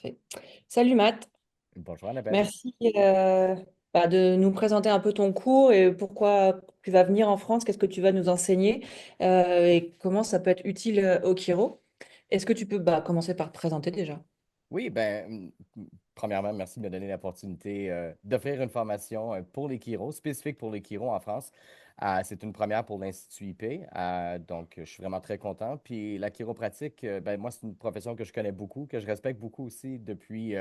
Parfait. Salut Matt, Bonjour Annabelle. merci de nous présenter un peu ton cours et pourquoi tu vas venir en France, qu'est-ce que tu vas nous enseigner et comment ça peut être utile au Kiro. Est-ce que tu peux commencer par te présenter déjà? Oui, premièrement, merci de me donner l'opportunité d'offrir une formation pour les chiro, spécifique pour les chiro en France. C'est une première pour l'Institut IP, donc je suis vraiment très content. Puis la chiropratique, moi, c'est une profession que je connais beaucoup, que je respecte beaucoup aussi depuis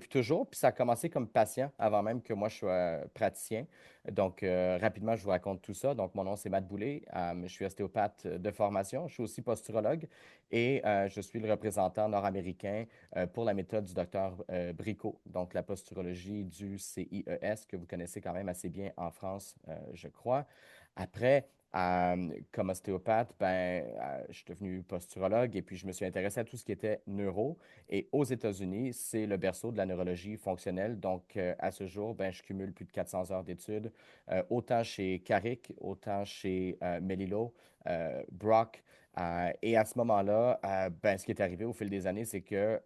toujours. Puis ça a commencé comme patient avant même que moi je sois praticien. Donc rapidement, je vous raconte tout ça. Donc mon nom, c'est Matt Boulay. Je suis ostéopathe de formation. Je suis aussi posturologue et je suis le représentant nord-américain pour la méthode du docteur Bricot, donc la posturologie du CIES, que vous connaissez quand même assez bien en France, je crois. Après, comme ostéopathe, je suis devenu posturologue et puis je me suis intéressé à tout ce qui était neuro. Et aux États-Unis, c'est le berceau de la neurologie fonctionnelle. Donc, à ce jour, je cumule plus de 400 heures d'études, autant chez Carrick, autant chez Melillo, Brock. Et à ce moment-là, ce qui est arrivé au fil des années, c'est que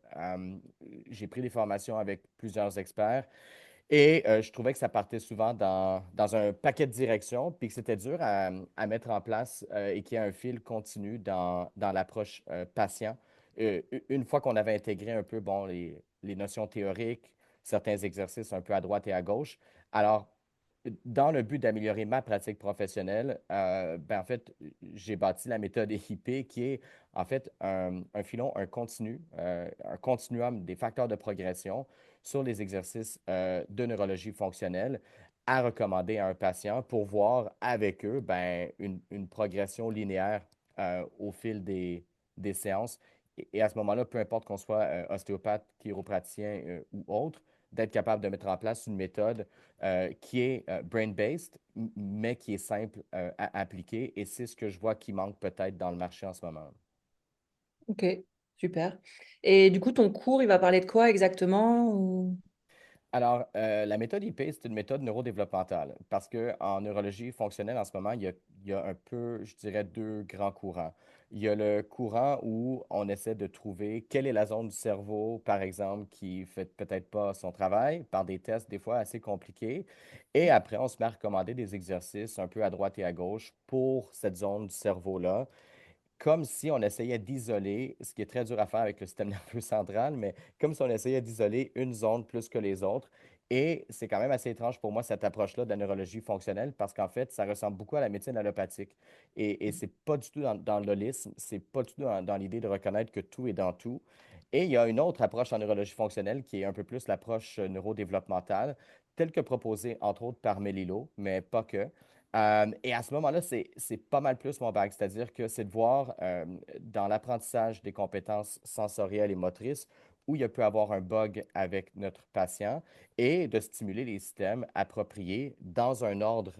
j'ai pris des formations avec plusieurs experts et je trouvais que ça partait souvent dans un paquet de directions, puis que c'était dur à mettre en place et qu'il y ait un fil continu dans l'approche patient. Une fois qu'on avait intégré un peu les notions théoriques, certains exercices un peu à droite et à gauche, alors dans le but d'améliorer ma pratique professionnelle, en fait, j'ai bâti la méthode EIP qui est en fait un filon, un continuum des facteurs de progression sur les exercices de neurologie fonctionnelle à recommander à un patient pour voir avec eux une progression linéaire au fil des séances. Et à ce moment-là, peu importe qu'on soit ostéopathe, chiropraticien ou autre, d'être capable de mettre en place une méthode qui est brain-based, mais qui est simple à appliquer. Et c'est ce que je vois qui manque peut-être dans le marché en ce moment. Ok, super. Et du coup, ton cours, il va parler de quoi exactement Alors, la méthode IP, c'est une méthode neurodéveloppementale parce qu'en neurologie fonctionnelle, en ce moment, il y a un peu, je dirais, deux grands courants. Il y a le courant où on essaie de trouver quelle est la zone du cerveau, par exemple, qui fait peut-être pas son travail par des tests des fois assez compliqués. Et après, on se met à recommander des exercices un peu à droite et à gauche pour cette zone du cerveau-là comme si on essayait d'isoler, ce qui est très dur à faire avec le système nerveux central, mais comme si on essayait d'isoler une zone plus que les autres. Et c'est quand même assez étrange pour moi, cette approche-là de la neurologie fonctionnelle, parce qu'en fait, ça ressemble beaucoup à la médecine allopathique. Et c'est pas du tout dans l'holisme, c'est pas du tout dans l'idée de reconnaître que tout est dans tout. Et il y a une autre approche en neurologie fonctionnelle qui est un peu plus l'approche neurodéveloppementale, telle que proposée entre autres par Melillo, mais pas que. Et à ce moment-là, c'est pas mal plus mon bac, c'est-à-dire que c'est de voir dans l'apprentissage des compétences sensorielles et motrices où il peut y avoir un bug avec notre patient et de stimuler les systèmes appropriés dans un ordre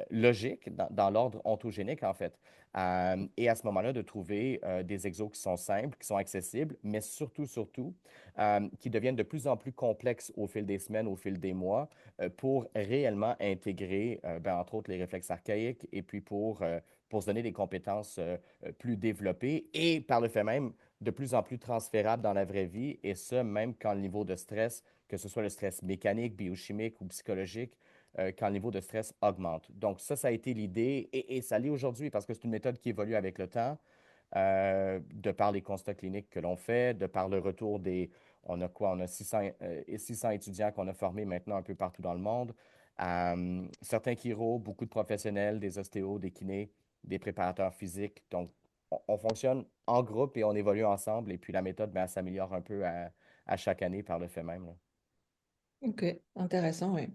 logique, dans l'ordre ontogénique en fait. Et à ce moment-là, de trouver des exos qui sont simples, qui sont accessibles, mais surtout, qui deviennent de plus en plus complexes au fil des semaines, au fil des mois pour réellement intégrer, entre autres, les réflexes archaïques et puis pour se donner des compétences plus développées et par le fait même de plus en plus transférables dans la vraie vie, et ce, même quand le niveau de stress, que ce soit le stress mécanique, biochimique ou psychologique, quand le niveau de stress augmente. Donc ça a été l'idée et ça l'est aujourd'hui parce que c'est une méthode qui évolue avec le temps, de par les constats cliniques que l'on fait, de par le retour des, on a quoi? On a 600 étudiants qu'on a formés maintenant un peu partout dans le monde. Certains chiro, beaucoup de professionnels, des ostéos, des kinés, des préparateurs physiques. Donc, on fonctionne en groupe et on évolue ensemble. Et puis, la méthode, elle s'améliore un peu à chaque année par le fait même, là. Ok, intéressant, oui.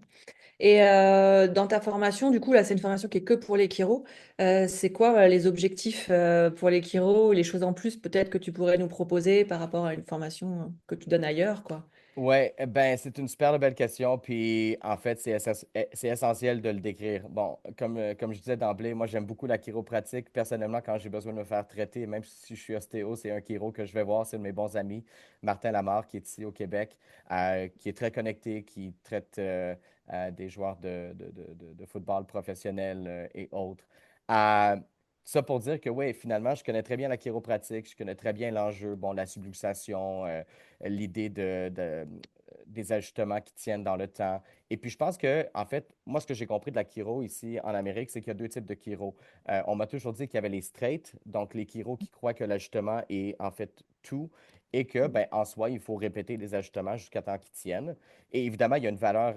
Et dans ta formation, du coup, là, c'est une formation qui est que pour les chiro. C'est quoi les objectifs pour les chiro, les choses en plus peut-être que tu pourrais nous proposer par rapport à une formation que tu donnes ailleurs, quoi? Ouais, c'est une super belle question, puis en fait, c'est essentiel de le décrire. Bon, comme je disais d'emblée, moi j'aime beaucoup la chiropratique. Personnellement, quand j'ai besoin de me faire traiter, même si je suis ostéo, c'est un chiro que je vais voir, c'est un de mes bons amis, Martin Lamarre, qui est ici au Québec, qui est très connecté, qui traite des joueurs de football professionnel et autres. Ça pour dire que oui, finalement, je connais très bien la chiropratique, je connais très bien l'enjeu, bon, la subluxation, l'idée des ajustements qui tiennent dans le temps. Et puis, je pense que, en fait, moi, ce que j'ai compris de la chiro ici en Amérique, c'est qu'il y a deux types de chiro. On m'a toujours dit qu'il y avait les straight, donc les chiros qui croient que l'ajustement est en fait tout et que, ben, en soi, il faut répéter les ajustements jusqu'à temps qu'ils tiennent. Et évidemment, il y a une valeur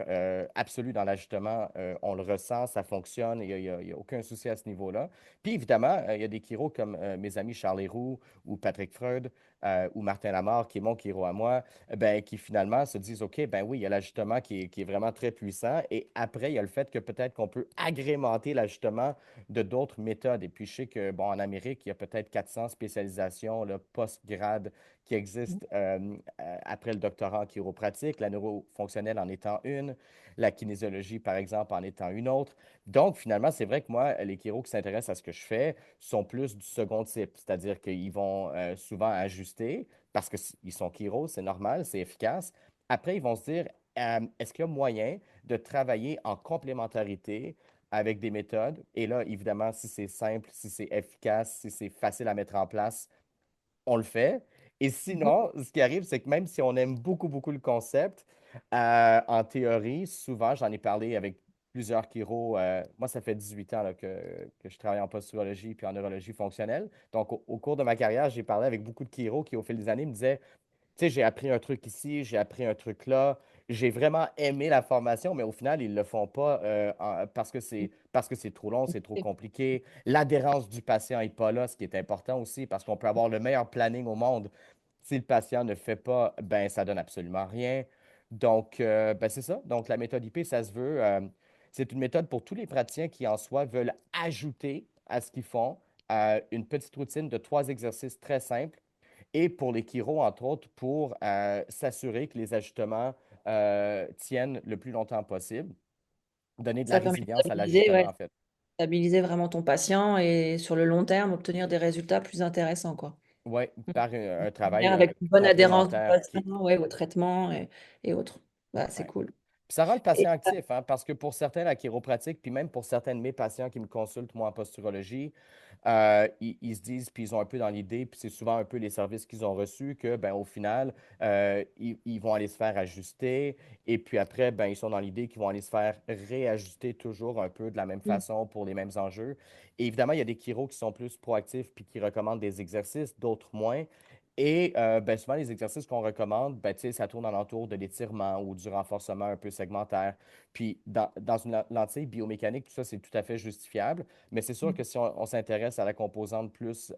absolue dans l'ajustement. On le ressent, ça fonctionne, il y a aucun souci à ce niveau-là. Puis évidemment, il y a des chiros comme mes amis Charles Héroux ou Patrick Freud ou Martin Lamarre, qui est mon chiro à moi, ben, qui finalement se disent, OK, ben oui, il y a l'ajustement qui est vraiment très puissant. Et après, il y a le fait que peut-être qu'on peut agrémenter l'ajustement de d'autres méthodes. Et puis je sais que, bon, en Amérique, il y a peut-être 400 spécialisations là, post-grade qui existent après le doctorat en chiropratique, la neurofonctionnelle en étant une, la kinésiologie, par exemple, en étant une autre. Donc, finalement, c'est vrai que moi, les chiros qui s'intéressent à ce que je fais sont plus du second type, c'est-à-dire qu'ils vont souvent ajuster parce qu'ils sont chiros, c'est normal, c'est efficace. Après, ils vont se dire, est-ce qu'il y a moyen de travailler en complémentarité avec des méthodes? Et là, évidemment, si c'est simple, si c'est efficace, si c'est facile à mettre en place, on le fait. Et Mhm. sinon, ce qui arrive, c'est que même si on aime beaucoup, beaucoup le concept, en théorie, souvent, j'en ai parlé avec plusieurs chiros. Moi, ça fait 18 ans là, que je travaille en posturologie puis en neurologie fonctionnelle. Donc, au cours de ma carrière, j'ai parlé avec beaucoup de chiros qui, au fil des années, me disaient, tu sais, j'ai appris un truc ici, j'ai appris un truc là. J'ai vraiment aimé la formation, mais au final, ils ne le font pas parce que c'est trop long, c'est trop compliqué. L'adhérence du patient n'est pas là, ce qui est important aussi, parce qu'on peut avoir le meilleur planning au monde. Si le patient ne fait pas, ben ça donne absolument rien. Donc, ben, c'est ça. Donc, la méthode IP, ça se veut. C'est une méthode pour tous les praticiens qui, en soi, veulent ajouter à ce qu'ils font une petite routine de 3 exercices très simples et pour les chiros, entre autres, pour s'assurer que les ajustements tiennent le plus longtemps possible, donner de la Ça permet de résilience à stabiliser, l'ajustement, ouais, en fait. stabiliser vraiment ton patient et sur le long terme, obtenir des résultats plus intéressants, quoi. Oui, par un travail Bien, avec une bonne adhérence du complémentaire patient, ouais, au traitement et autres. Bah, c'est ouais. cool. Puis ça rend le Et, patient actif, hein, parce que pour certains, la chiropratique, puis même pour certains de mes patients qui me consultent, moi, en posturologie, ils se disent, puis ils ont un peu dans l'idée, puis c'est souvent un peu les services qu'ils ont reçus, que, ben, au final, ils vont aller se faire ajuster, et puis après, ben, ils sont dans l'idée qu'ils vont aller se faire réajuster toujours un peu de la même façon pour les mêmes enjeux. Et évidemment, il y a des chiros qui sont plus proactifs, puis qui recommandent des exercices, d'autres moins. Et ben, souvent, les exercices qu'on recommande, ben, tu sais, ça tourne alentour de l'étirement ou du renforcement un peu segmentaire. Puis, dans une lentille biomécanique, tout ça, c'est tout à fait justifiable. Mais c'est sûr que si on s'intéresse à la composante plus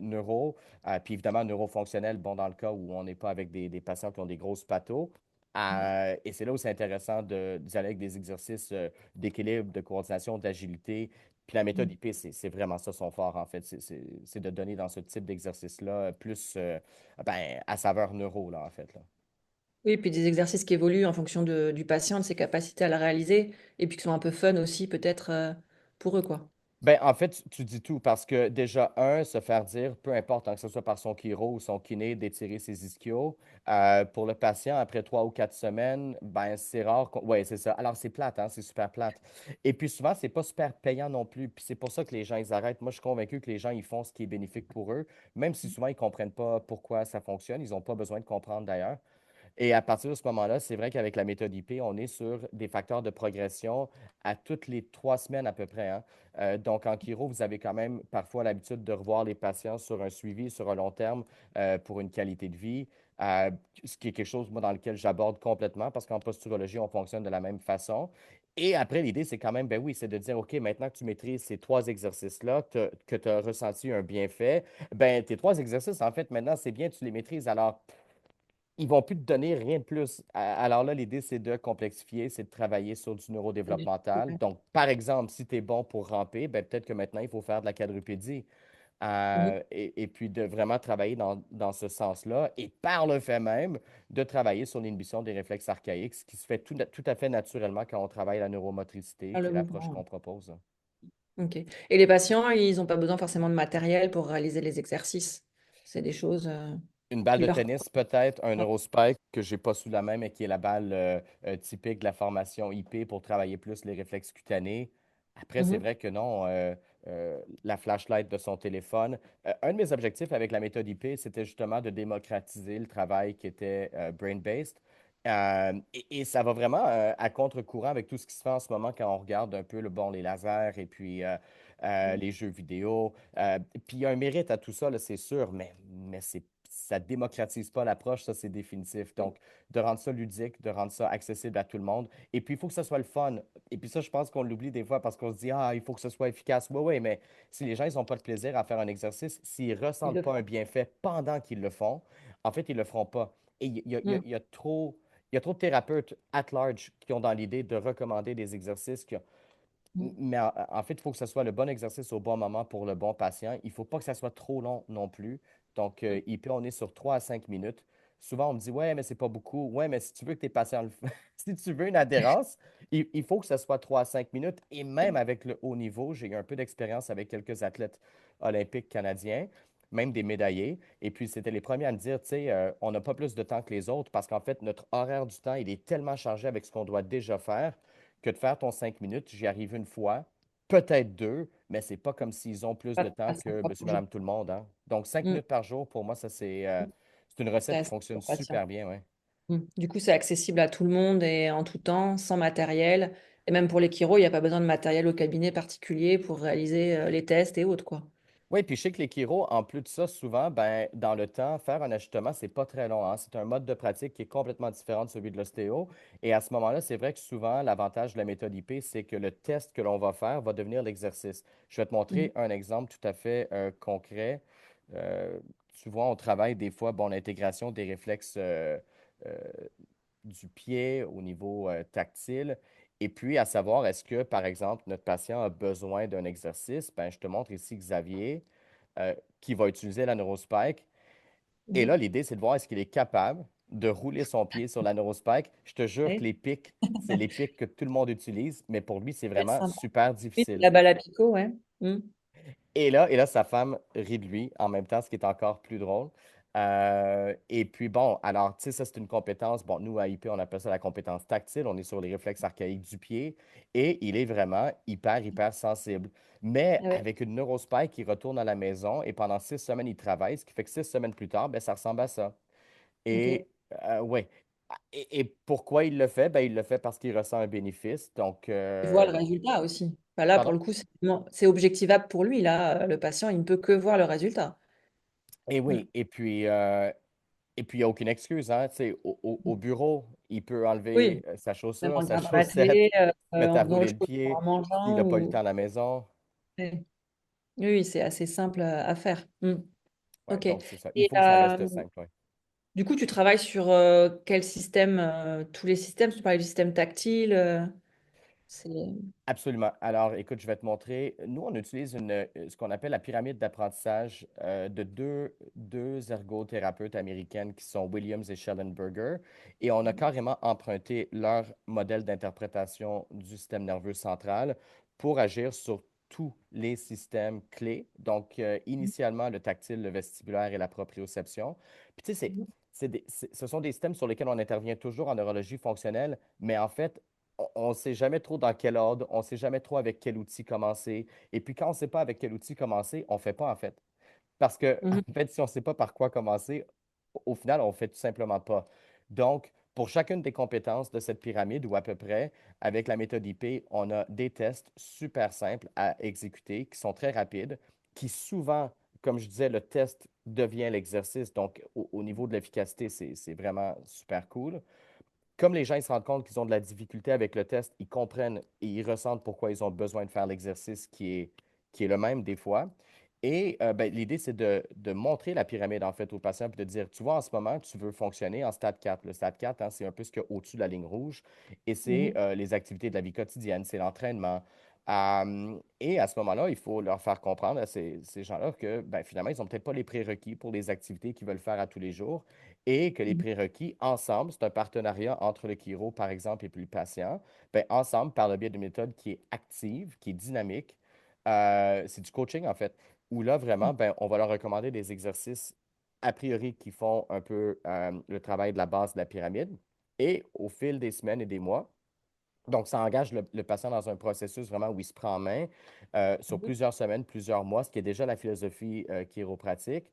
neuro, puis évidemment neurofonctionnelle, bon, dans le cas où on n'est pas avec des patients qui ont des grosses pathos, et c'est là où c'est intéressant d'y aller avec des exercices d'équilibre, de coordination, d'agilité. Puis la méthode IP, c'est vraiment ça son fort, en fait. C'est de donner dans ce type d'exercice-là plus ben, à saveur neuro, là, en fait. Là. oui, puis des exercices qui évoluent en fonction du patient, de ses capacités à le réaliser, et puis qui sont un peu fun aussi, peut-être pour eux, quoi. Ben, en fait, tu dis tout parce que déjà, se faire dire, peu importe, hein, que ce soit par son chiro ou son kiné, d'étirer ses ischios, pour le patient, après 3 ou 4 semaines, ben, c'est rare. Oui, c'est ça. Alors, c'est plate, hein, c'est super plate. Et puis souvent, c'est pas super payant non plus. Puis c'est pour ça que les gens, ils arrêtent. Moi, je suis convaincu que les gens, ils font ce qui est bénéfique pour eux, même si souvent, ils comprennent pas pourquoi ça fonctionne. Ils n'ont pas besoin de comprendre d'ailleurs. Et à partir de ce moment-là, c'est vrai qu'avec la méthode IP, on est sur des facteurs de progression à toutes les 3 semaines à peu près, hein. Donc, en chiro, vous avez quand même parfois l'habitude de revoir les patients sur un suivi, sur un long terme, pour une qualité de vie, euh, ce qui est quelque chose, moi, dans lequel j'aborde complètement parce qu'en posturologie, on fonctionne de la même façon. Et après, l'idée, c'est quand même, ben oui, c'est de dire, OK, maintenant que tu maîtrises ces 3 exercices-là, que tu as ressenti un bienfait, ben tes 3 exercices, en fait, maintenant, c'est bien, tu les maîtrises. Alors, ils vont plus te donner rien de plus. Alors là, l'idée, c'est de complexifier, c'est de travailler sur du neurodéveloppemental. Ouais. Donc, par exemple, si tu es bon pour ramper, ben, peut-être que maintenant, il faut faire de la quadrupédie. Mhm. Et puis de vraiment travailler dans ce sens-là. Et par le fait même, de travailler sur l'inhibition des réflexes archaïques, ce qui se fait tout à fait naturellement quand on travaille la neuromotricité, Ah, qui le est l'approche mouvement. qu'on propose. Ok. Et les patients, ils n'ont pas besoin forcément de matériel pour réaliser les exercices. C'est des choses Une balle qui de leur... tennis, peut-être, un Neurospike que j'ai pas sous la main, mais qui est la balle typique de la formation IP pour travailler plus les réflexes cutanés. Après, c'est Mhm. vrai que non. la flashlight de son téléphone. Un de mes objectifs avec la méthode IP, c'était justement de démocratiser le travail qui était brain-based. Et ça va vraiment à contre-courant avec tout ce qui se fait en ce moment quand on regarde un peu bon, les lasers et puis les jeux vidéo. Puis il y a un mérite à tout ça, là, c'est sûr, mais ça ne démocratise pas l'approche, ça c'est définitif. Donc, de rendre ça ludique, de rendre ça accessible à tout le monde. Et puis, il faut que ça soit le fun. Et puis ça, je pense qu'on l'oublie des fois parce qu'on se dit, ah, il faut que ce soit efficace. Oui, oui, mais si les gens, ils n'ont pas de plaisir à faire un exercice, s'ils ne Ils ressentent le pas font. un bienfait pendant qu'ils le font, en fait, ils ne le feront pas. Et Mm. il y a il y a trop de thérapeutes at large qui ont dans l'idée de recommander des exercices Mm. mais en fait, il faut que ce soit le bon exercice au bon moment pour le bon patient. Il ne faut pas que ça soit trop long non plus. Donc, IP, on est sur 3 à 5 minutes. Souvent, on me dit, ouais, mais c'est pas beaucoup. Ouais, mais si tu veux que tes patients si tu veux une adhérence, il faut que ce soit 3 à 5 minutes. Et même avec le haut niveau, j'ai eu un peu d'expérience avec quelques athlètes olympiques canadiens, même des médaillés. Et puis, c'était les premiers à me dire, tu sais, on n'a pas plus de temps que les autres parce qu'en fait, notre horaire du temps, il est tellement chargé avec ce qu'on doit déjà faire que de faire ton 5 minutes, j'y arrive une fois, peut-être deux, mais c'est pas comme s'ils ont plus Pas de temps faire cinq que fois monsieur, par jour. madame, tout le monde, hein. Donc, 5 Mm. minutes par jour, pour moi, ça, c'est une C'est recette qui assez fonctionne pour patient. super bien, ouais. Mm. Du coup, c'est accessible à tout le monde et en tout temps, sans matériel. Et même pour les chiro, il n'y a pas besoin de matériel au cabinet particulier pour réaliser les tests et autres, quoi. Oui, puis je sais que les chiro, en plus de ça, souvent, ben, dans le temps, faire un ajustement, c'est pas très long, hein. C'est un mode de pratique qui est complètement différent de celui de l'ostéo. Et à ce moment-là, c'est vrai que souvent, l'avantage de la méthode IP, c'est que le test que l'on va faire va devenir l'exercice. Je vais te Mm. montrer un exemple tout à fait concret. Tu vois, on travaille des fois, bon, l'intégration des réflexes euh, du pied au niveau tactile. Et puis, à savoir, est-ce que, par exemple, notre patient a besoin d'un exercice? Ben, je te montre ici Xavier qui va utiliser la neurospike. Et là, Mm. l'idée, c'est de voir est-ce qu'il est capable de rouler son pied sur la neurospike. Je te jure que Ouais, les pics, c'est les pics que tout le monde utilise, mais pour lui, c'est ouais, vraiment sympa. super Oui, c'est difficile. la balle à picot, ouais. Mm. Et là, sa femme rit de lui en même temps, ce qui est encore plus drôle. Et puis bon, alors, tu sais, ça, c'est une compétence. Bon, nous, à IP, on appelle ça la compétence tactile. On est sur les réflexes archaïques du pied et il est vraiment hyper, hyper sensible. Mais Ah ouais, avec une neurospike, il retourne à la maison et pendant 6 semaines, il travaille, ce qui fait que 6 semaines plus tard, ben, ça ressemble à ça. ok. Et ouais. Et pourquoi il le fait? Ben, il le fait parce qu'il ressent un bénéfice. Donc, Il voit le résultat aussi. Enfin, là, pour pardon? le coup, c'est objectivable pour lui. Là, le patient, il ne peut que voir le résultat. Et Mm. oui, et puis, il n'y a aucune excuse, hein. Tu sais, au bureau, il peut enlever Oui, sa même en chaussure, sa regardant la chaussette, télé, se mettre en à faisant rouler autre le chose, en pied s'il mangeant n'a pas eu le ou... temps à la maison. Ouais. Oui, oui, c'est assez simple à faire. Mm. Ouais, Ok. donc, c'est ça. Il Et faut que ça reste simple, ouais. du coup, tu travailles sur quel système? Tous les systèmes? Tu parlais du système tactile. C'est... Absolument. Alors, écoute, je vais te montrer. Nous, on utilise ce qu'on appelle la pyramide d'apprentissage de deux ergothérapeutes américaines qui sont Williams et Schellenberger. Et on a carrément emprunté leur modèle d'interprétation du système nerveux central pour agir sur tous les systèmes clés. Donc, initialement, le tactile, le vestibulaire et la proprioception. Puis, tu sais, ce sont des systèmes sur lesquels on intervient toujours en neurologie fonctionnelle, mais en fait, on ne sait jamais trop dans quel ordre, on ne sait jamais trop avec quel outil commencer. Et puis quand on ne sait pas avec quel outil commencer, on ne fait pas en fait. Parce que, Mhm. en fait, si on ne sait pas par quoi commencer, au final, on ne fait tout simplement pas. Donc, pour chacune des compétences de cette pyramide, ou à peu près, avec la méthode IP, on a des tests super simples à exécuter, qui sont très rapides, qui souvent, comme je disais, le test devient l'exercice. Donc, au niveau de l'efficacité, c'est vraiment super cool. Comme les gens ils se rendent compte qu'ils ont de la difficulté avec le test, ils comprennent et ils ressentent pourquoi ils ont besoin de faire l'exercice qui est le même des fois. Et ben, l'idée, c'est de montrer la pyramide en fait aux patients et de dire, tu vois, en ce moment, tu veux fonctionner en stade 4. Le stade 4, hein, c'est un peu ce qu'il y a au-dessus de la ligne rouge et c'est Mhm. les activités de la vie quotidienne, c'est l'entraînement. Et à ce moment-là, il faut leur faire comprendre à ces gens-là que ben, finalement, ils n'ont peut-être pas les prérequis pour les activités qu'ils veulent faire à tous les jours et que les Mhm. prérequis, ensemble, c'est un partenariat entre le chiro, par exemple, et puis le patient, ben, ensemble, par le biais d'une méthode qui est active, qui est dynamique, c'est du coaching, en fait, où là, vraiment, ben, on va leur recommander des exercices, a priori, qui font un peu le travail de la base de la pyramide. Et au fil des semaines et des mois, Donc, ça engage le patient dans un processus vraiment où il se prend en main sur Mhm. plusieurs semaines, plusieurs mois, ce qui est déjà la philosophie chiropratique.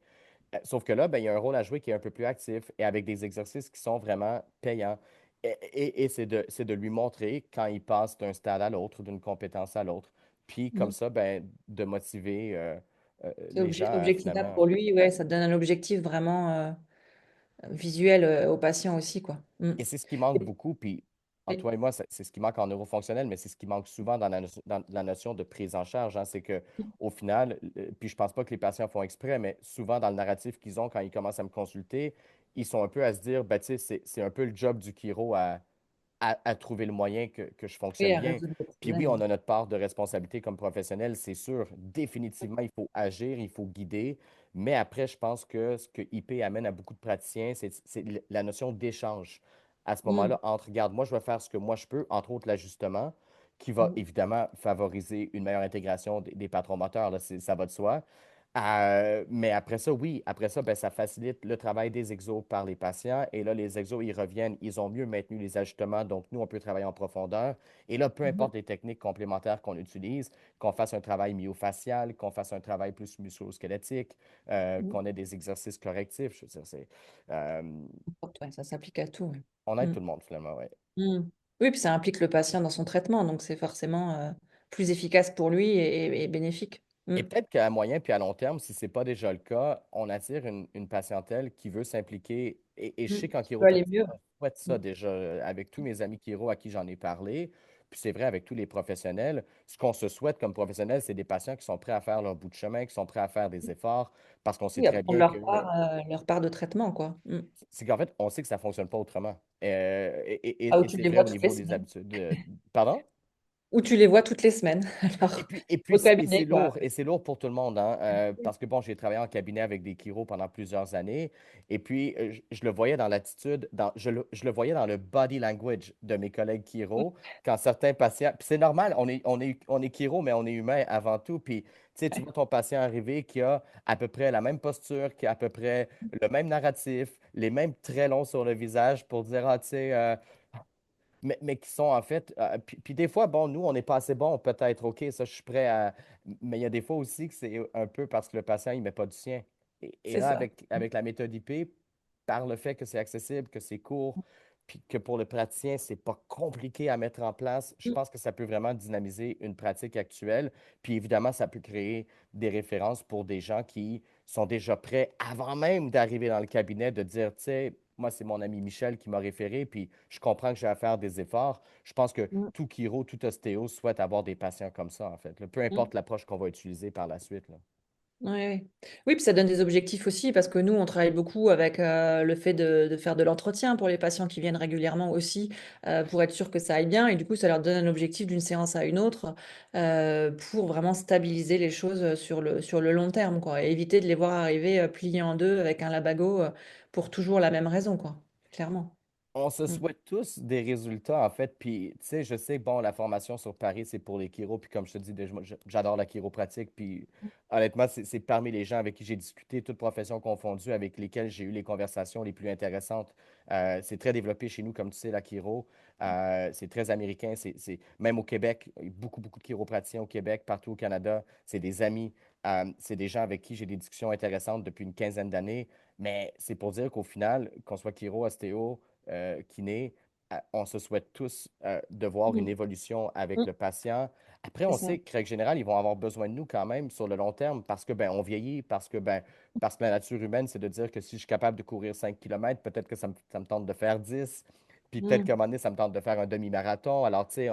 Sauf que là, ben, il y a un rôle à jouer qui est un peu plus actif et avec des exercices qui sont vraiment payants. Et c'est de lui montrer quand il passe d'un stade à l'autre, d'une compétence à l'autre. Puis comme Mhm. ça, ben, de motiver C'est les gens à objectivable finalement. pour lui, ouais, ça donne un objectif vraiment visuel au patient aussi, quoi. Mm. Et c'est ce qui manque Et- beaucoup. Puis en et- toi et moi, c'est ce qui manque en neurofonctionnel, mais c'est ce qui manque souvent dans dans la notion de prise en charge, hein. C'est que au final, puis je pense pas que les patients font exprès, mais souvent dans le narratif qu'ils ont quand ils commencent à me consulter, ils sont un peu à se dire, ben, tu sais, c'est un peu le job du chiro à trouver le moyen que je et fonctionne à bien. résoudre le Puis oui, problème, on ouais. a notre part de responsabilité comme professionnel, c'est sûr. Définitivement, il faut agir, il faut guider. Mais après, je pense que ce que IP amène à beaucoup de praticiens, c'est la notion d'échange. À ce Mm. moment-là, entre, regarde, moi, je vais faire ce que moi je peux, entre autres l'ajustement, qui va Mm. évidemment favoriser une meilleure intégration des patrons moteurs, là, ça va de soi. Mais après ça, oui, après ça, ben, ça facilite le travail des exos par les patients. Et là, les exos, ils reviennent, ils ont mieux maintenu les ajustements. Donc, nous, on peut travailler en profondeur. Et là, peu Mhm. importe les techniques complémentaires qu'on utilise, qu'on fasse un travail myofacial, qu'on fasse un travail plus musculo-squelettique, Mhm. qu'on ait des exercices correctifs. Je veux dire, euh, Ouais, ça s'applique à tout, ouais. on aide Mm. tout le monde, finalement, ouais. Mm. Oui, puis ça implique le patient dans son traitement, donc c'est forcément plus efficace pour lui et bénéfique. Mm. Et peut-être qu'à moyen puis à long terme, si ce n'est pas déjà le cas, on attire une patientèle qui veut s'impliquer. Et je Mm. sais qu'en Qui peut aller chiropratie, mieux. on souhaite Mm. ça déjà avec tous mes amis chiro à qui j'en ai parlé. Puis c'est vrai avec tous les professionnels. Ce qu'on se souhaite comme professionnels, c'est des patients qui sont prêts à faire leur bout de chemin, qui sont prêts à faire des efforts, parce qu'on sait Oui, à très prendre bien que leur part de traitement, quoi. Mm. c'est qu'en fait, on sait que ça ne fonctionne pas autrement. Ah, où Et tu c'est les vrai vois au toutes les niveau des semaines. habitudes. Pardon? Où tu les vois toutes les semaines, alors, au Et c'est cabinet, quoi. lourd, et c'est lourd pour tout le monde, hein, parce que bon, j'ai travaillé en cabinet avec des chiros pendant plusieurs années, et puis je le voyais dans l'attitude, je le voyais dans le body language de mes collègues chiros, quand certains patients, puis c'est normal, on est chiro, mais on est humain avant tout, puis tu sais, tu vois ton patient arriver qui a à peu près la même posture, qui a à peu près le même narratif, les mêmes traits longs sur le visage pour dire, ah, tu sais, mais qui sont en fait. Puis des fois, bon, nous, on n'est pas assez bon, peut-être, OK, ça, je suis prêt à. Mais il y a des fois aussi que c'est un peu parce que le patient, il ne met pas du sien. Et C'est là, ça. avec la méthode IP, par le fait que c'est accessible, que c'est court, puis que pour le praticien, c'est pas compliqué à mettre en place, je Mm. pense que ça peut vraiment dynamiser une pratique actuelle. Puis évidemment, ça peut créer des références pour des gens qui sont déjà prêts, avant même d'arriver dans le cabinet, de dire, tu sais, moi, c'est mon ami Michel qui m'a référé, puis je comprends que j'ai à faire des efforts. Je pense que Mm. tout chiro, tout ostéo souhaite avoir des patients comme ça, en fait, là. Peu Mm. importe l'approche qu'on va utiliser par la suite, là. Ouais, ouais. Oui, puis ça donne des objectifs aussi, parce que nous, on travaille beaucoup avec le fait de faire de l'entretien pour les patients qui viennent régulièrement aussi, pour être sûr que ça aille bien. Et du coup, ça leur donne un objectif d'une séance à une autre, pour vraiment stabiliser les choses sur le long terme, quoi. Et éviter de les voir arriver pliés en deux avec un labago, pour toujours la même raison, quoi. Clairement. On se Mm. souhaite tous des résultats, en fait. Puis, tu sais, je sais que, bon, la formation sur Paris, c'est pour les chiros. Puis, comme je te dis, déjà, moi, j'adore la chiropratique. Puis, honnêtement, c'est parmi les gens avec qui j'ai discuté, toutes professions confondues, avec lesquels j'ai eu les conversations les plus intéressantes. C'est très développé chez nous, comme tu sais, la chiro. C'est très américain. Même au Québec, il y a beaucoup, beaucoup de chiropraticiens au Québec, partout au Canada. C'est des amis. C'est des gens avec qui j'ai des discussions intéressantes depuis une quinzaine d'années. Mais c'est pour dire qu'au final, qu'on soit chiro, ostéo, kiné, on se souhaite tous de voir une Mm. évolution avec Mm. le patient. Après, C'est on ça. sait que, règle générale, ils vont avoir besoin de nous quand même sur le long terme parce que ben, on vieillit, parce que la nature humaine, c'est de dire que si je suis capable de courir 5 kilomètres, peut-être que ça me tente de faire 10, puis peut-être Mm. qu'à un moment donné, ça me tente de faire un demi-marathon. Alors, tu sais,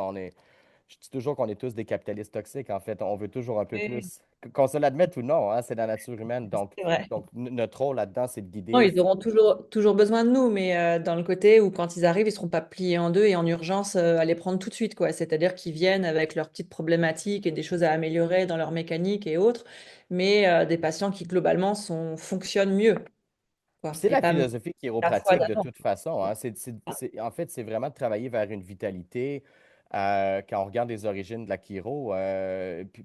je dis toujours qu'on est tous des capitalistes toxiques, en fait. On veut toujours un peu Oui, plus. Qu'on se l'admette ou non, hein, c'est la nature humaine. c'est vrai. Notre rôle là-dedans, c'est de Non, guider. ils auront toujours besoin de nous, mais dans le côté où quand ils arrivent, ils ne seront pas pliés en deux et en urgence à les prendre tout de suite, quoi. C'est-à-dire qu'ils viennent avec leurs petites problématiques et des choses à améliorer dans leur mécanique et autres, mais des patients qui globalement fonctionnent mieux, quoi, C'est et la pas philosophie la fois chiropratique de d'avant. toute façon, hein. En fait, c'est vraiment de travailler vers une vitalité. Quand on regarde les origines de la chiro,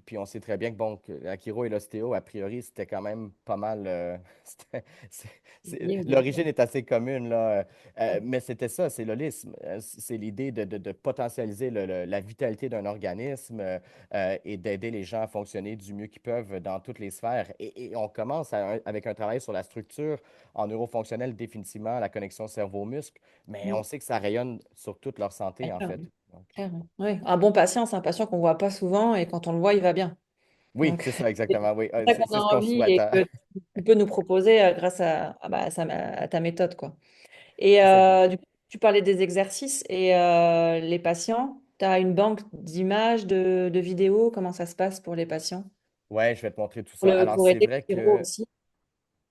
puis on sait très bien que, bon, que la chiro et l'ostéo, a priori, c'était quand même pas mal. C'est- Bien sûr. l'origine est assez commune, là. Mais c'était ça, c'est l'holisme. C'est l'idée de potentialiser la vitalité d'un organisme et d'aider les gens à fonctionner du mieux qu'ils peuvent dans toutes les sphères. Et on commence avec un travail sur la structure en neurofonctionnel, définitivement, la connexion cerveau-muscle, mais on Mm. sait que ça rayonne sur toute leur Bien santé, en sûr, fait. oui. Clair, oui. Oui. Un bon patient, c'est un patient qu'on ne voit pas souvent et quand on le voit, il va bien. Oui, Donc, c'est ça, c'est exactement. Oui, ça c'est qu'on c'est ce a qu'on envie souhaite, et hein. que tu peux nous proposer grâce à ta méthode, quoi. Et C'est ça, exact. du coup, tu parlais des exercices et les patients, tu as une banque d'images, de vidéos, comment ça se passe pour les patients? Ouais, je vais te montrer tout ça. Alors, Pour c'est aider vrai les chiro que aussi.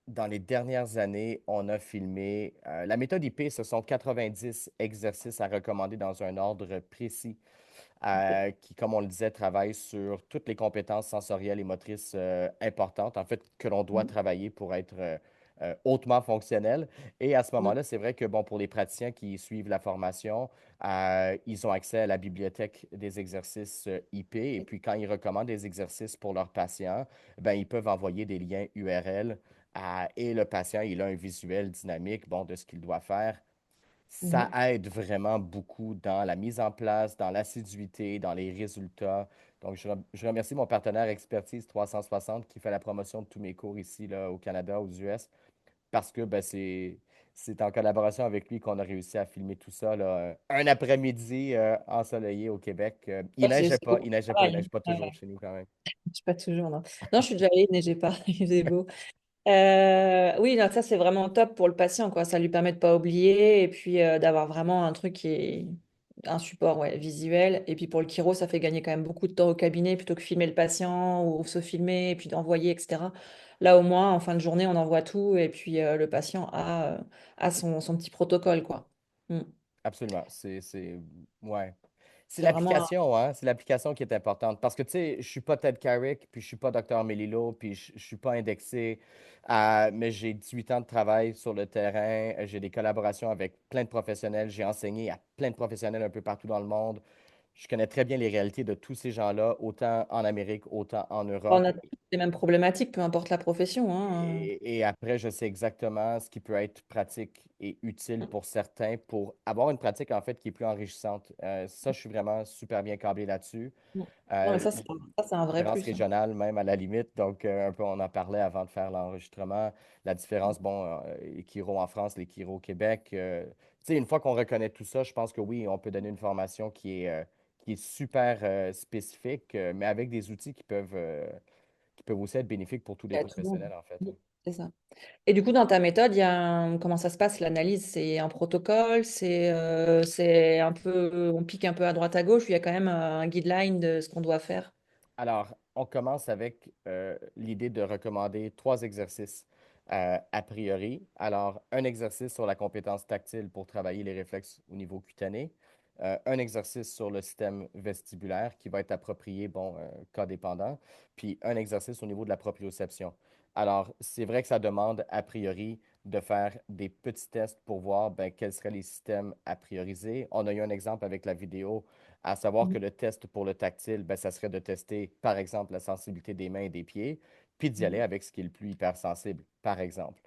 dans les dernières années, on a filmé. La méthode IP, ce sont 90 exercices à recommander dans un ordre précis qui, comme on le disait, travaille sur toutes les compétences sensorielles et motrices importantes, en fait, que l'on doit Mhm. travailler pour être hautement fonctionnel. Et à ce Mhm. moment-là, c'est vrai que, bon, pour les praticiens qui suivent la formation, ils ont accès à la bibliothèque des exercices IP. Et puis, quand ils recommandent des exercices pour leurs patients, ben, ils peuvent envoyer des liens URL et le patient, il a un visuel dynamique, bon, de ce qu'il doit faire. Ça Mhm. aide vraiment beaucoup dans la mise en place, dans l'assiduité, dans les résultats. Donc, je remercie mon partenaire Expertise 360 qui fait la promotion de tous mes cours ici là, au Canada, aux US, parce que ben, c'est en collaboration avec lui qu'on a réussi à filmer tout ça là, un après-midi ensoleillé au Québec. Il Ouais, neigeait c'est pas, beaucoup il de neigeait pas, il travail, neige hein. pas Ouais, toujours ouais. chez nous quand même. Je suis pas toujours, non. Non, je suis déjà allée, mais j'ai pas, il faisait beau. Oui, non, ça c'est vraiment top pour le patient, quoi. Ça lui permet de pas oublier et puis d'avoir vraiment un truc qui est un support ouais, visuel. Et puis pour le chiro, ça fait gagner quand même beaucoup de temps au cabinet plutôt que filmer le patient ou se filmer et puis d'envoyer, etc. Là, au moins, en fin de journée, on envoie tout et puis le patient a son petit protocole, quoi. Mm. Absolument. Ouais. C'est C'est vraiment l'application, hein? C'est l'application qui est importante. Parce que, tu sais, je suis pas Ted Carrick, puis je suis pas Dr. Melillo, puis je suis pas indexé, mais j'ai 18 ans de travail sur le terrain. J'ai des collaborations avec plein de professionnels. J'ai enseigné à plein de professionnels un peu partout dans le monde. Je connais très bien les réalités de tous ces gens-là, autant en Amérique, autant en on Europe. a toutes les mêmes problématiques, peu importe la profession, hein. Et après, je sais exactement ce qui peut être pratique et utile pour certains pour avoir une pratique, en fait, qui est plus enrichissante. Ça, je suis vraiment super bien câblé là-dessus. Mm. Non, mais Euh, ça, c'est un vrai Différence plus, hein. régionale, même à la limite. Donc, un peu, on en parlait avant de faire l'enregistrement. La différence, bon, les Kiro en France, les Kiro au Québec. Tu sais, une fois qu'on reconnaît tout ça, je pense que oui, on peut donner une formation qui est super spécifique, mais avec des outils qui peuvent aussi être bénéfiques pour tous les À tout le monde. professionnels, en fait. Mm. C'est ça. Et du coup, dans ta méthode, il y a comment ça se passe, l'analyse? C'est un protocole, c'est un peu, on pique un peu à droite à gauche, ou il y a quand même un guideline de ce qu'on doit faire. Alors, on commence avec l'idée de recommander 3 exercices a priori. Alors, un exercice sur la compétence tactile pour travailler les réflexes au niveau cutané, un exercice sur le système vestibulaire qui va être approprié, bon, cas dépendant, puis un exercice au niveau de la proprioception. Alors, c'est vrai que ça demande a priori de faire des petits tests pour voir ben, quels seraient les systèmes à prioriser. On a eu un exemple avec la vidéo à savoir que Mhm. le test pour le tactile, ben, ça serait de tester, par exemple, la sensibilité des mains et des pieds, puis d'y aller Mhm. avec ce qui est le plus hypersensible, par exemple.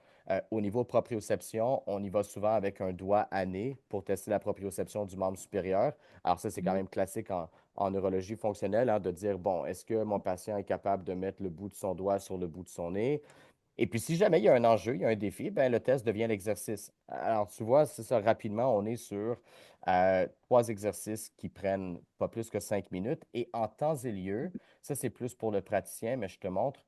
Au niveau proprioception, on y va souvent avec un doigt à nez pour tester la proprioception du membre supérieur. Alors ça, c'est quand Mhm. même classique en neurologie fonctionnelle, hein, de dire, bon, est-ce que mon patient est capable de mettre le bout de son doigt sur le bout de son nez? Et puis, si jamais il y a un enjeu, il y a un défi, ben, le test devient l'exercice. Alors, tu vois, c'est ça, rapidement, on est sur 3 exercices qui prennent pas plus que 5 minutes. Et en temps et lieu, ça, c'est plus pour le praticien, mais je te montre.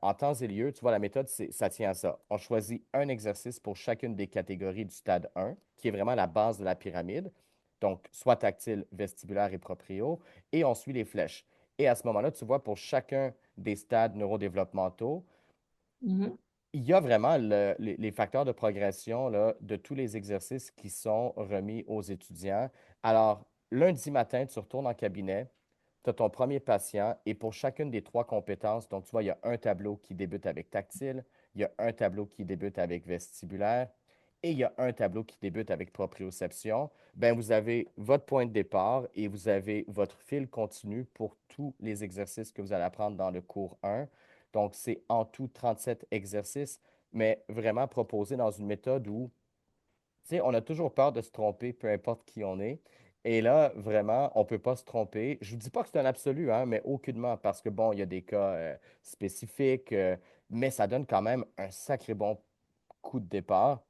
En temps et lieu, tu vois, la méthode, ça tient à ça. On choisit un exercice pour chacune des catégories du stade 1, qui est vraiment la base de la pyramide. Donc, soit tactile, vestibulaire et proprio. Et on suit les flèches. Et à ce moment-là, tu vois, pour chacun des stades neurodéveloppementaux, Mhm. il y a vraiment les facteurs de progression là, de tous les exercices qui sont remis aux étudiants. Alors, lundi matin, tu retournes en cabinet, tu as ton premier patient et pour chacune des 3 compétences, donc tu vois, il y a un tableau qui débute avec tactile, il y a un tableau qui débute avec vestibulaire et il y a un tableau qui débute avec proprioception, ben vous avez votre point de départ et vous avez votre fil continu pour tous les exercices que vous allez apprendre dans le cours 1. Donc, c'est en tout 37 exercices, mais vraiment proposés dans une méthode où tu sais, on a toujours peur de se tromper, peu importe qui on est. Et là, vraiment, on ne peut pas se tromper. Je ne vous dis pas que c'est un absolu, hein, mais aucunement, parce que bon, il y a des cas spécifiques, mais ça donne quand même un sacré bon coup de départ.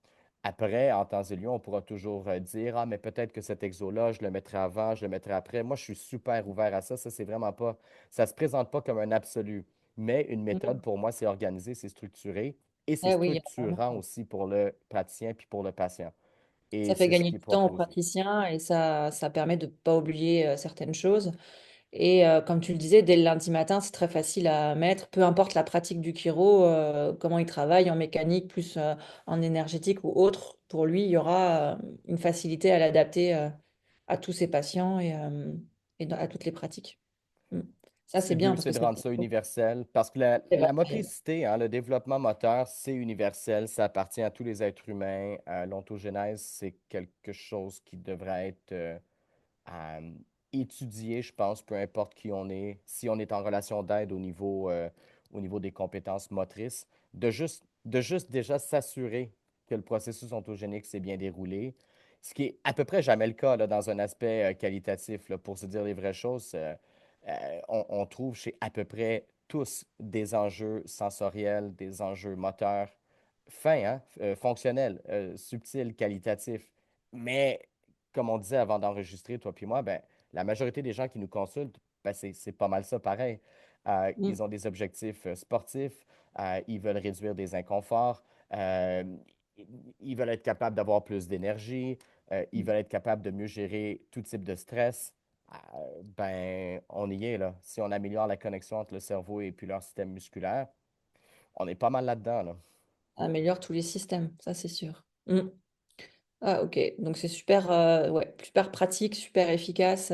Après, en temps et lieu, on pourra toujours dire, ah, mais peut-être que cet exo-là, je le mettrai avant, je le mettrai après. Moi, je suis super ouvert à ça. Ça, c'est vraiment pas, ça se présente pas comme un absolu. Mais une méthode, Mhm. pour moi, c'est organisé, c'est structuré et c'est Eh oui, il y a structurant vraiment- aussi pour le praticien puis pour le patient. Et ça fait c'est ce gagner qui est du temps aux proposé. praticiens et ça permet de ne pas oublier certaines choses. Et comme tu le disais, dès le lundi matin, c'est très facile à mettre, peu importe la pratique du chiro, comment il travaille en mécanique, plus en énergétique ou autre. Pour lui, il y aura une facilité à l'adapter à tous ses patients et à toutes les pratiques. Mm. Ça, C'est c'est le bien but, parce c'est que de ça rendre ça universel parce que fait la varier. motricité, hein, le développement moteur, c'est universel, ça appartient à tous les êtres humains. L'ontogénèse, c'est quelque chose qui devrait être à étudier, je pense, peu importe qui on est, si on est en relation d'aide au niveau des compétences motrices, de juste déjà s'assurer que le processus ontogénique s'est bien déroulé, ce qui est à peu près jamais le cas là, dans un aspect qualitatif. Là, pour se dire les vraies choses, on trouve chez à peu près tous des enjeux sensoriels, des enjeux moteurs fins, hein, fonctionnels, subtils, qualitatifs. Mais comme on disait avant d'enregistrer, toi puis moi, ben, la majorité des gens qui nous consultent, ben, c'est pas mal ça pareil. Mm. Ils ont des objectifs sportifs, ils veulent réduire des inconforts, euh, ils veulent être capables d'avoir plus d'énergie, ils veulent être capables de mieux gérer tout type de stress. Ben, on y est là. Si on améliore la connexion entre le cerveau et puis leur système musculaire, on est pas mal là-dedans, là. Ça améliore tous les systèmes, ça c'est sûr. Mm. Ah, ok, donc c'est super, ouais, super pratique, super efficace,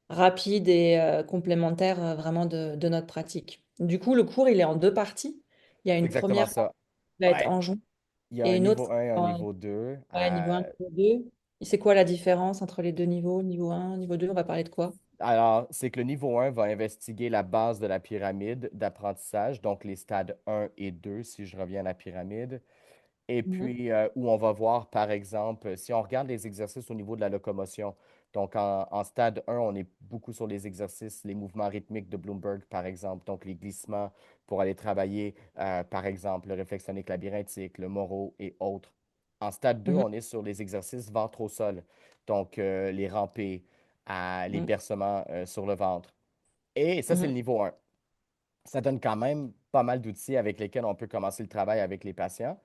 rapide et complémentaire vraiment de notre pratique. Du coup, le cours, il est en deux parties. Il y a C'est une exactement première partie ça. qui va être Ouais, en juin il y a un et une autre niveau 1 et un en niveau 2. ouais, niveau 1, niveau 2. Et c'est quoi la différence entre les deux niveaux? Niveau 1, niveau 2, on va parler de quoi? Alors, c'est que le niveau 1 va investiguer la base de la pyramide d'apprentissage, donc les stades 1 et 2, si je reviens à la pyramide. Et Mhm, puis, où on va voir, par exemple, si on regarde les exercices au niveau de la locomotion, donc en stade 1, on est beaucoup sur les exercices, les mouvements rythmiques de Bloomberg, par exemple, donc les glissements pour aller travailler, par exemple, le réflexe tonique labyrinthique, le Moro et autres. En stade 2, mhm, on est sur les exercices ventre au sol, donc les rampés, les mhm, bercements sur le ventre. Et ça, c'est le mhm, niveau 1. Ça donne quand même pas mal d'outils avec lesquels on peut commencer le travail avec les patients.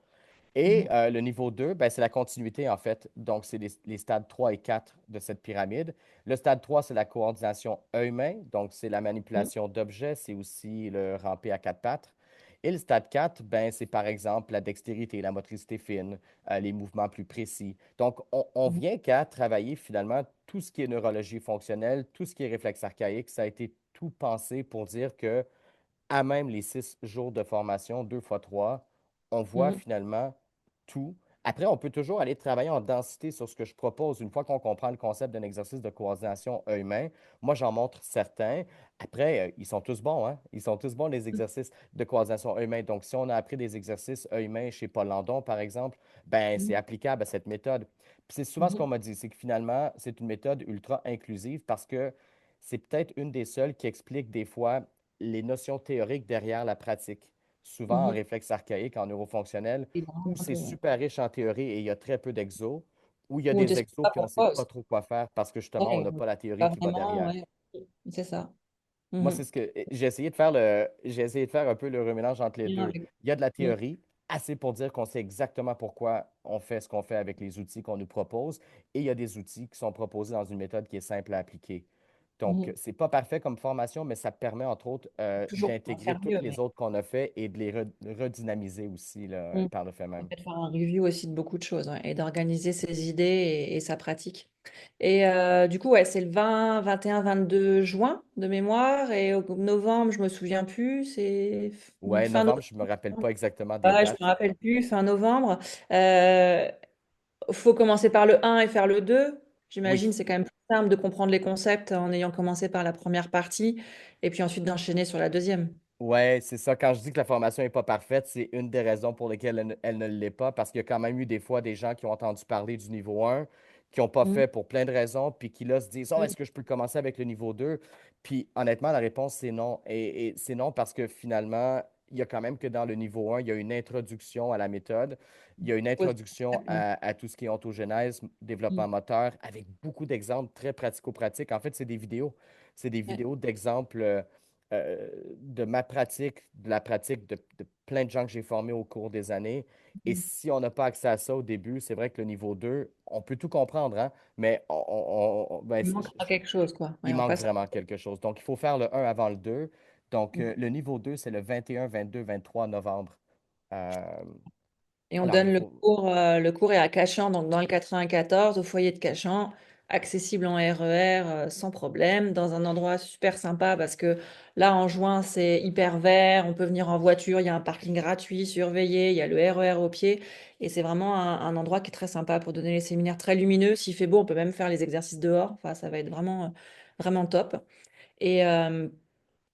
Et mhm, le niveau 2, ben, c'est la continuité, en fait. Donc, c'est les stades 3 et 4 de cette pyramide. Le stade 3, c'est la coordination œil-main. Donc, c'est la mhm, manipulation d'objets. C'est aussi le ramper à quatre pattes. Et le stade 4, ben, c'est par exemple la dextérité, la motricité fine, les mouvements plus précis. Donc, on mhm, vient qu'à travailler finalement tout ce qui est neurologie fonctionnelle, tout ce qui est réflexe archaïque. Ça a été tout pensé pour dire que à même les 6 jours de formation, 2 fois 3, on voit mhm, finalement tout. Après, on peut toujours aller travailler en densité sur ce que je propose. Une fois qu'on comprend le concept d'un exercice de coordination œil-main, moi, j'en montre certains. Après, ils sont tous bons, hein? Ils sont tous bons, les exercices de coordination œil-main. Donc, si on a appris des exercices œil-main chez Paul Landon, par exemple, ben, c'est mhm, applicable à cette méthode. Puis c'est souvent ce qu'on mhm, m'a dit, c'est que finalement, c'est une méthode ultra inclusive parce que c'est peut-être une des seules qui explique des fois les notions théoriques derrière la pratique, souvent en mhm. réflexe archaïque, en neurofonctionnel, Et vraiment où un c'est peu, ouais. super riche en théorie et il y a très peu d'exos, où il y a Ou on ne des sait exos pas puis on ne sait pourquoi pas aussi. trop quoi faire parce que justement, on Ouais, n'a pas la théorie pas qui va vraiment, derrière. ouais. C'est ça. Moi, Mhm. c'est ce que j'ai essayé de faire un peu le remélange entre les Bien deux. avec- Il y a de la Mhm. théorie, assez pour dire qu'on sait exactement pourquoi on fait ce qu'on fait avec les outils qu'on nous propose, et il y a des outils qui sont proposés dans une méthode qui est simple à appliquer. Donc, Mhm. c'est pas parfait comme formation, mais ça permet entre autres Toujours en d'intégrer faire toutes mieux, les mais autres qu'on a fait et de les redynamiser aussi là, mhm. par le fait Ça même. permet de faire un review aussi de beaucoup de choses ouais, et d'organiser ses idées et sa pratique. Et du coup, ouais, c'est le 20, 21, 22 juin de mémoire et au novembre, je me souviens plus, c'est Ouais, fin novembre, je me novembre. rappelle pas exactement des Ouais, je me dates. rappelle plus, fin novembre. Euh, faut commencer par le un et faire le 2. Oui. J'imagine c'est quand même plus simple de comprendre les concepts en ayant commencé par la première partie et puis ensuite d'enchaîner sur la deuxième. Ouais, c'est ça. Quand je dis que la formation n'est pas parfaite, c'est une des raisons pour lesquelles elle ne l'est pas, parce qu'il y a quand même eu des fois des gens qui ont entendu parler du niveau 1, qui n'ont pas Mm. fait pour plein de raisons, puis qui là se disent, oh, Mm. est-ce que je peux commencer avec le niveau 2? Puis honnêtement, la réponse, c'est non. Et c'est non parce que finalement, il y a quand même que dans le niveau 1, il y a une introduction à la méthode, il y a une Ouais, introduction exactement. à tout ce qui est ontogénèse, développement Mm. moteur, avec beaucoup d'exemples très pratico-pratiques. En fait, c'est des vidéos. C'est des Ouais. vidéos d'exemples. De ma pratique, de la pratique de plein de gens que j'ai formés au cours des années. Et Mm. si on n'a pas accès à ça au début, c'est vrai que le niveau 2 on peut tout comprendre, hein, mais ben, Il manquera quelque chose, quoi. Ouais, il on manque passe. vraiment quelque chose. Donc, il faut faire le un avant le 2. Donc, le niveau 2 c'est le 21, 22, 23 novembre. Euh, Et on alors, il donne faut... le cours est à Cachan, donc dans le 94, au foyer de Cachan, accessible en RER sans problème, dans un endroit super sympa parce que là, en juin, c'est hyper vert, on peut venir en voiture, il y a un parking gratuit, surveillé, il y a le RER au pied, et c'est vraiment un endroit qui est très sympa pour donner les séminaires très lumineux. S'il fait beau, on peut même faire les exercices dehors, enfin, ça va être vraiment top. Et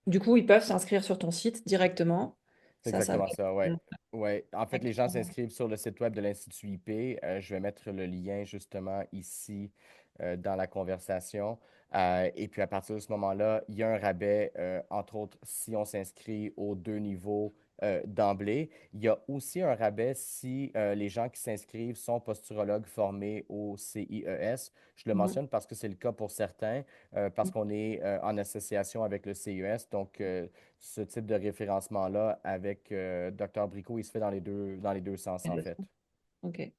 du coup, ils peuvent s'inscrire sur ton site directement. C'est Ça va exactement ça, ouais. être... Ouais. En fait, les gens s'inscrivent sur le site web de l'Institut IP. Je vais mettre le lien justement ici dans la conversation. Et puis à partir de ce moment-là, il y a un rabais, entre autres, si on s'inscrit aux deux niveaux d'emblée. Il y a aussi un rabais si les gens qui s'inscrivent sont posturologues formés au CIES. Je le Mhm. mentionne parce que c'est le cas pour certains, parce qu'on est en association avec le CIES. Donc, ce type de référencement-là avec Dr. Bricot, il se fait dans les deux sens, en fait. Ok.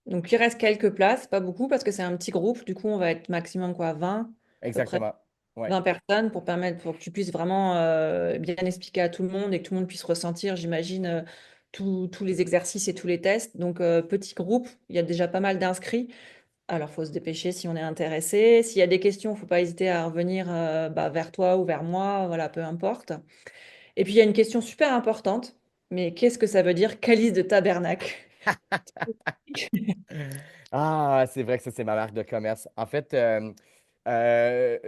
Donc, il reste quelques places, pas beaucoup, parce que c'est un petit groupe. Du coup, on va être maximum quoi, 20, à peu près Exactement. Ouais, 20 personnes pour que tu puisses vraiment bien expliquer à tout le monde et que tout le monde puisse ressentir, j'imagine, tous les exercices et tous les tests. Donc, petit groupe, il y a déjà pas mal d'inscrits. Alors, il faut se dépêcher si on est intéressé. S'il y a des questions, il ne faut pas hésiter à revenir vers toi ou vers moi, voilà, peu importe. Et puis, il y a une question super importante, mais qu'est-ce que ça veut dire calice de tabernacle? Ah, c'est vrai que ça, c'est ma marque de commerce. En fait, euh, euh,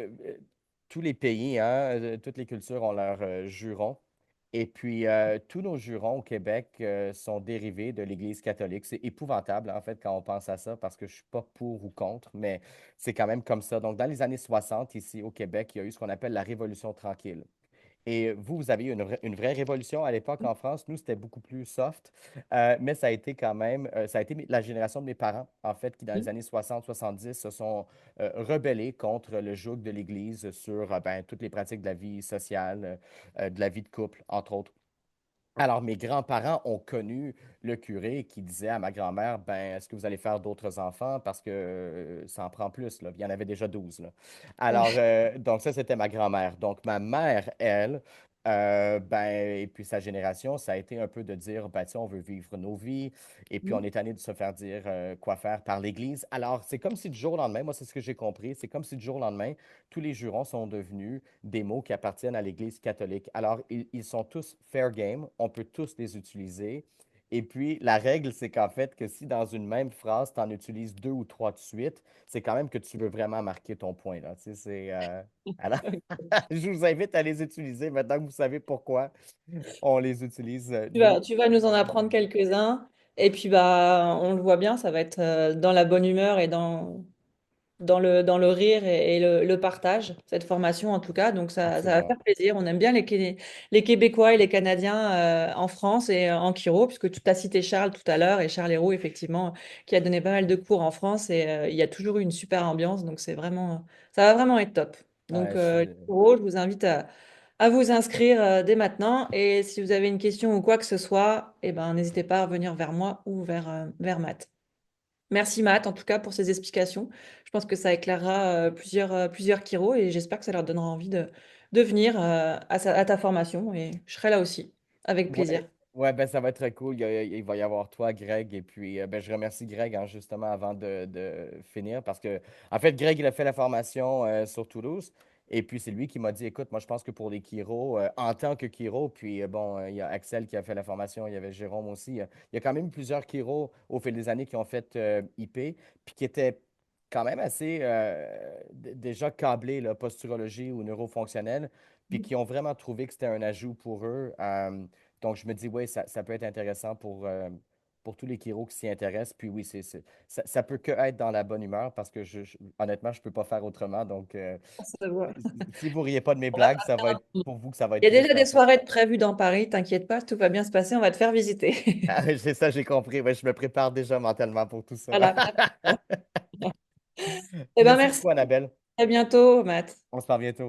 tous les pays, hein, toutes les cultures ont leurs jurons. Et puis, tous nos jurons au Québec sont dérivés de l'Église catholique. C'est épouvantable, en fait, quand on pense à ça, parce que je ne suis pas pour ou contre, mais c'est quand même comme ça. Donc, dans les années 60, ici au Québec, il y a eu ce qu'on appelle la Révolution tranquille. Et vous, vous avez eu une vraie révolution à l'époque en France. Nous, c'était beaucoup plus soft, mais ça a été quand même, ça a été la génération de mes parents, en fait, qui dans les années 60-70 se sont rebellés contre le joug de l'Église sur ben, toutes les pratiques de la vie sociale, de la vie de couple, entre autres. Alors, mes grands-parents ont connu le curé qui disait à ma grand-mère, ben, est-ce que vous allez faire d'autres enfants? Parce que ça en prend plus, là. Il y en avait déjà 12, là. Alors, Ouais. donc ça, c'était ma grand-mère. Donc, ma mère, elle, ben, et puis sa génération, ça a été un peu de dire, ben, tu sais, on veut vivre nos vies, et puis on est tanné de se faire dire quoi faire par l'Église. Alors, c'est comme si du jour au lendemain, moi, c'est ce que j'ai compris, c'est comme si du jour au lendemain, tous les jurons sont devenus des mots qui appartiennent à l'Église catholique. Alors, ils sont tous fair game, on peut tous les utiliser. Et puis, la règle, c'est qu'en fait, que si dans une même phrase, tu en utilises deux ou trois de suite, c'est quand même que tu veux vraiment marquer ton point, là. Tu sais, c'est... Alors, je vous invite à les utiliser maintenant que vous savez pourquoi on les utilise, nous. Tu vas nous en apprendre quelques-uns. Et puis, bah, on le voit bien, ça va être dans la bonne humeur et dans le rire et le partage, cette formation en tout cas. Donc, ça va Absolument. faire plaisir. On aime bien les Québécois et les Canadiens en France et en chiro, puisque tu as cité Charles tout à l'heure, et Charles Héroux, effectivement, qui a donné pas mal de cours en France. Et il y a toujours eu une super ambiance. Donc, ça va vraiment être top. Donc, Ouais, je suis... chiro, je vous invite à vous inscrire dès maintenant. Et si vous avez une question ou quoi que ce soit, eh ben, n'hésitez pas à revenir vers moi ou vers Matt. Merci Matt, en tout cas, pour ces explications. Je pense que ça éclairera plusieurs chiros et j'espère que ça leur donnera envie de venir à ta formation et je serai là aussi, avec plaisir. Ouais, ouais, ben ça va être très cool. Il va y avoir toi, Greg, et puis ben, je remercie Greg hein, justement avant de finir parce que, en fait, Greg, il a fait la formation sur Toulouse Et puis, c'est lui qui m'a dit, écoute, moi, je pense que pour les chiro, en tant que chiro, puis bon, il y a Axel qui a fait la formation, il y avait Jérôme aussi. Il y a quand même plusieurs chiro au fil des années qui ont fait IP, puis qui étaient quand même assez déjà câblés, là, posturologie ou neurofonctionnel, puis qui ont vraiment trouvé que c'était un ajout pour eux. Donc, je me dis, oui, ça peut être intéressant pour tous les chiros qui s'y intéressent. Puis oui, ça peut que être dans la bonne humeur parce que honnêtement, je ne peux pas faire autrement. Donc, Ça va. si vous riez pas de mes On va blagues, pas ça va faire être pour vous que ça va Il être y a triste déjà des un peu. soirées de prévues dans Paris, t'inquiète pas, tout va bien se passer, on va te faire visiter. Ah, c'est ça, j'ai compris. Ouais, je me prépare déjà mentalement pour tout ça. Voilà. Eh ben Merci merci. beaucoup, Annabelle. À bientôt, Matt. On se parle bientôt.